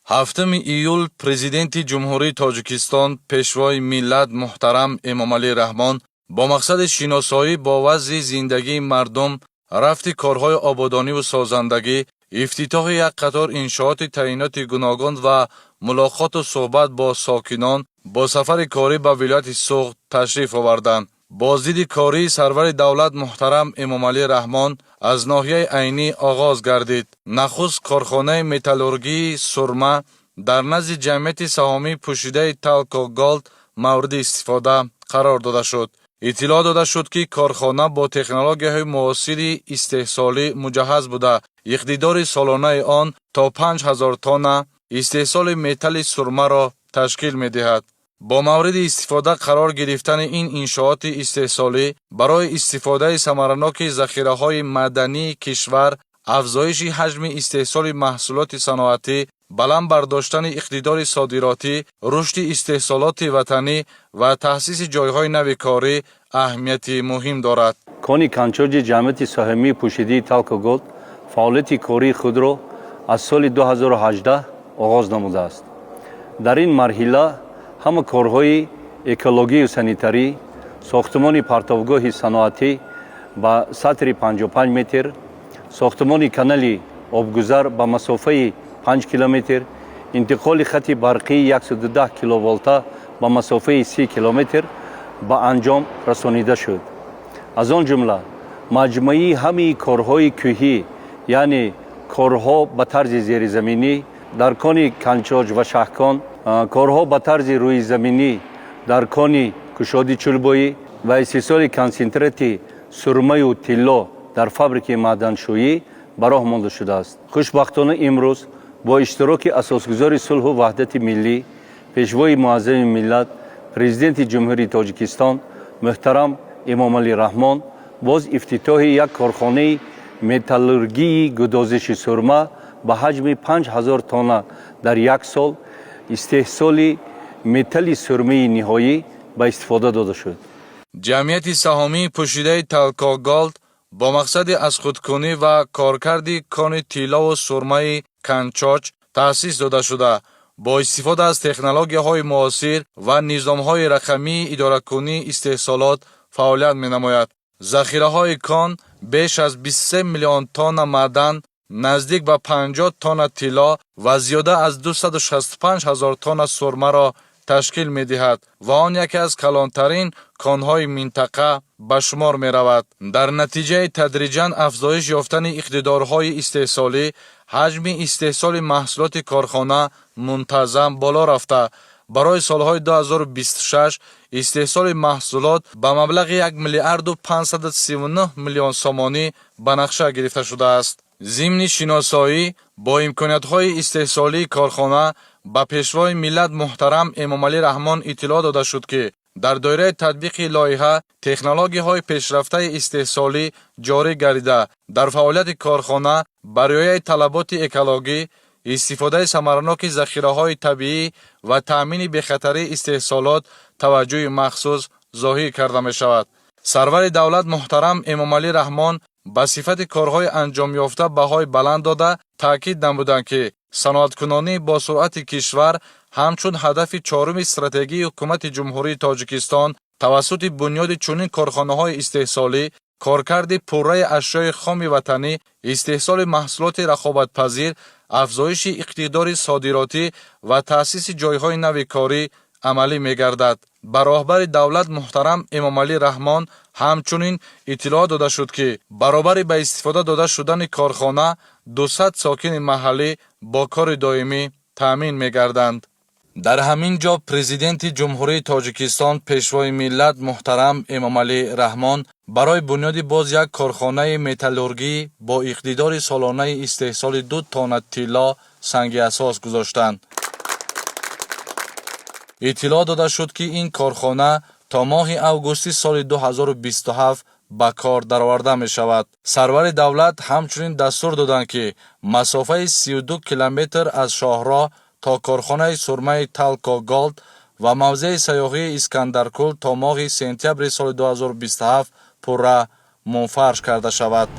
7 июл президенти ҷумҳурии Тоҷикистон пешвои миллат муҳтарам Эмомалӣ Раҳмон бо мақсади шиносоӣ бо вазъи зиндагии мардум, рафти корҳои ободониву созандагӣ, ифтитоҳи як қатор иншооти таъиноти гуногун ва мулоқоту суҳбат бо сокинон бо сафари корӣ ба вилояти Суғд ташриф оварданд. бо зидди кории сарвари давлат муҳтарам Эмомалӣ Раҳмон аз ноҳияи айнӣ оғоз гардид. Нахуст корхонаи металлургии сурма дар назди ҷамъияти саҳомии пӯшидаи Talco Gold мавриди истифода қарор дода шуд. иттилоъ дода шуд, ки корхона бо технологияҳои муосири истеҳсолӣ муҷаҳҳаз буда, иқтидори солонаи он то 5000 тонна истеҳсоли металли сурмаро ташкил медиҳад. бо мавриди истифода қарор гирифтани ин иншооти истеҳсолӣ барои истифодаи самараноки захираҳои маъдании кишвар, афзоиши ҳаҷми истеҳсоли маҳсулоти саноатӣ, баланд бардоштани иқтидори содиротӣ, рушди истеҳсолоти ватанӣ ва таъсиси ҷойҳои нави корӣ аҳамияти муҳим дорад. Кони Канчоҷи ҷамъияти саҳомии пӯшидаи Talco Gold фаъолияти кории худро аз соли 2018 оғоз намудааст. дар ин марҳила ҳама корҳои экологию санитарӣ, сохтумони партовгоҳи саноатӣ ба сатри 55 метр, сохтумони канали обгузар ба масофаи 5 километр, интиқоли хати барқии 110 киловолта ба масофаи 30 километр ба анҷом расонида шуд. аз он ҷумла маҷмӯии ҳамаи корҳои кӯҳӣ, яъне корҳо ба тарзи зеризаминӣ дар кони Канчоҷ ва Шаҳкон, корҳо ба тарзи рӯизаминӣ дар кони Кушоди Чӯлбоӣ ва истеҳсоли консентрати сурмаю тилло дар фабрикаи маъданшӯӣ ба роҳ монда шудааст. хушбахтона имрӯз бо иштироки асосгузори сулҳу ваҳдати миллӣ, пешвои муаззами миллат, президенти ҷумҳурии Тоҷикистон муҳтарам Эмомалӣ Раҳмон боз ифтитоҳи як корхонаи металлургии гудозиши сурма ба ҳаҷми 5000 тонна дар як сол истеҳсоли металли сурмаи ниҳоӣ ба истифода дода шуд. ҷамъияти саҳомии пӯшидаи Talco Gold бо мақсади азхудкунӣ ва коркарди кони тиллову сурмаи Канчоҷ таъсис дода шуда, бо истифода аз технологияҳои муосир ва низомҳои рақамии идоракунии истеҳсолот фаъолият менамояд. захираҳои кон беш аз 23 миллион тонна маъдан, наздик ба 50 тонна тилло ва зиёда аз 265 000 тонна сурмаро ташкил медиҳад ва он яке аз калонтарин конҳои минтақа ба шумор меравад. дар натиҷаи тадриҷан афзоиш ёфтани иқтидорҳои истеҳсолӣ, ҳаҷми истеҳсоли маҳсулоти корхона мунтазам боло рафта, барои солҳои 2026 истеҳсоли маҳсулот ба маблағи 1 миллиарду 539 миллион сомонӣ ба нақша гирифта шудааст. зимни шиносоӣ бо имкониятҳои истеҳсолии корхона ба пешвои миллат муҳтарам Эмомалӣ Раҳмон иттилоъ дода шуд, ки дар доираи татбиқи лоиҳа технологияҳои пешрафтаи истеҳсолӣ ҷорӣ гардида, дар фаъолияти корхона ба риояи талаботи экологӣ, истифодаи самараноки захираҳои табиӣ ва таъмини бехатарии истеҳсолот таваҷҷӯҳи махсус зоҳир карда мешавад. сарвари давлат муҳтарам Эмомалӣ Раҳмон ба сифати корҳои анҷомёфта баҳои баланд дода, таъкид намуданд, ки саноаткунонӣ бо суръати кишвар ҳамчун ҳадафи чоруми стратегии ҳукумати ҷумҳурии Тоҷикистон тавассути бунёди чунин корхонаҳои истеҳсолӣ, коркарди пурраи ашёи хоми ватанӣ, истеҳсоли маҳсулоти рақобатпазир, афзоиши иқтидори содиротӣ ва таъсиси ҷойҳои нави корӣ амалӣ мегардад. ба роҳбари давлат муҳтарам Эмомалӣ Раҳмон ҳамчунин иттилоъ дода шуд, ки баробари ба истифода дода шудани корхона 200 сокини маҳаллӣ бо кори доимӣ таъмин мегарданд. дар ҳамин ҷо президенти ҷумҳурии Тоҷикистон пешвои миллат муҳтарам Эмомалӣ Раҳмон барои бунёди боз як корхонаи металлургӣ бо иқтидори солонаи истеҳсоли 2 тонна тилло санги асос гузоштанд. иттилоъ дода шуд, ки ин корхона то моҳи августи соли 2027 ба кор дароварда мешавад. сарвари давлат ҳамчунин дастур доданд, ки масофаи 32 километр аз шоҳроҳ то корхонаи сурмаи Talco Gold ва мавзеи сайёҳии Искандаркӯл то моҳи сентябри соли 2027 пурра мунфарш карда шавад.